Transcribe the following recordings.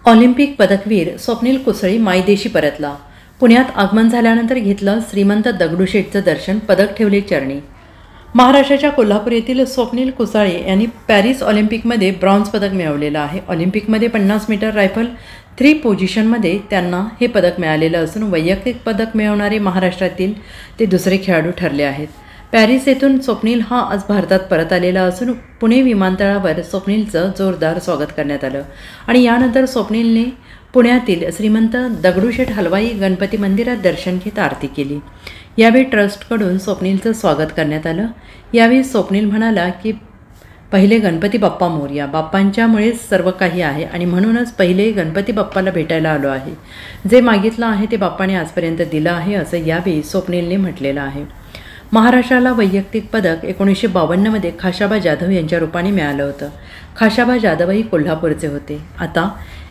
Olympic पदकवीर Swapnil कुसळी मायदेशी परतला। पुण्यात आगमन झाल्यानंतर घेतलं श्रीमंत दगडूशेठचं दर्शन, पदक ठेवले चरणी। महाराष्ट्राच्या कोल्हापूर येथील स्वप्नील कुसळे यांनी पॅरिस ऑलिम्पिकमध्ये ब्रॉन्झ पदक मिळवलेलं आहे। ऑलिम्पिकमध्ये 50 मीटर रायफल 3 पोझिशनमध्ये त्यांना हे पदक मिळालेलं असून वैयक्तिक पदक मिळवणारे महाराष्ट्रातील ते दुसरे खेळाडू ठरले आहेत। पॅरिस येथून स्वप्नील हा आज भारतात परत आलेला असून पुणे विमानतळावर स्वप्नीलचं जोरदार स्वागत करण्यात आलं आणि यानंतर स्वप्नीलने पुण्यातील श्रीमंत दगडूशेठ हलवाई गणपती मंदिरात दर्शन घेत आरती केली। यावेळी ट्रस्टकडून स्वप्नीलचं स्वागत करण्यात आलं। यावेळी स्वप्नील म्हणाला की पहिले गणपती बाप्पा मोरया, बाप्पांच्यामुळेच सर्व काही आहे आणि म्हणूनच पहिले गणपती बाप्पाला भेटायला आलो आहे। जे मागितलं आहे ते बाप्पाने आजपर्यंत दिलं आहे, असं यावेळी स्वप्नीलने म्हटलेलं आहे। महाराष्ट्राला वैयक्तिक पदक 1952 मध्ये खाशाबा जाधव यांच्या रूपाने मिळालं होतं। खाशाबा जाधवही कोल्हापूरचे होते। आता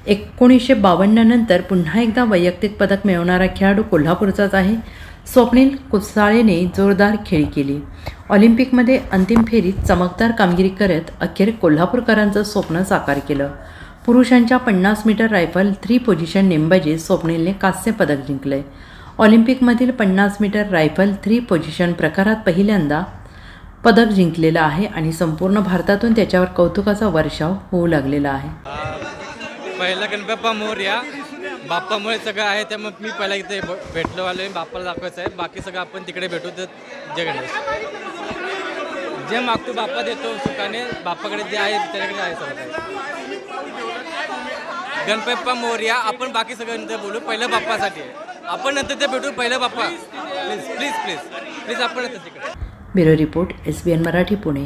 1952 नंतर पुन्हा एकदा वैयक्तिक पदक मिळवणारा खेळाडू कोल्हापूरचाच आहे। स्वप्नील कुसळेने जोरदार खेळी केली। ऑलिम्पिकमध्ये अंतिम फेरीत चमकदार कामगिरी करत अखेर कोल्हापूरकरांचं स्वप्न साकार केलं। पुरुषांच्या 50 मीटर रायफल 3 पोझिशन नेमबाजीत स्वप्नीलने कांस्य पदक जिंकले। ऑलिम्पिकमधील 50 मीटर रायफल 3 पोझिशन प्रकारात पहिल्यांदा पदक जिंकलेलं आहे आणि संपूर्ण भारतातून त्याच्यावर कौतुकाचा वर्षाव होऊ लागलेला आहे। पहिला गणपती बाप्पा मोरया, बाप्पामुळे सगळं आहे, त्यामुळे मी पहिला इथे भेटलो आलो, बाप्पाला दाखवायचं आहे। बाकी सगळं आपण तिकडे भेटू, तर जय गणेश। जे मागतो बाप्पा देतो सुखाने, बाप्पाकडे जे आहे त्याच्याकडे आहे सगळं। गणपती बाप्पा मोरया, आपण बाकी सगळं नंतर बोलू, पहिलं बाप्पासाठी आपण नंतर ते भेटू, पहिलं बाप्पा प्लीज प्लीज प्लीज प्लीज आपण नंतर तिकडे। Bureau report, SBN Marathi, Pune.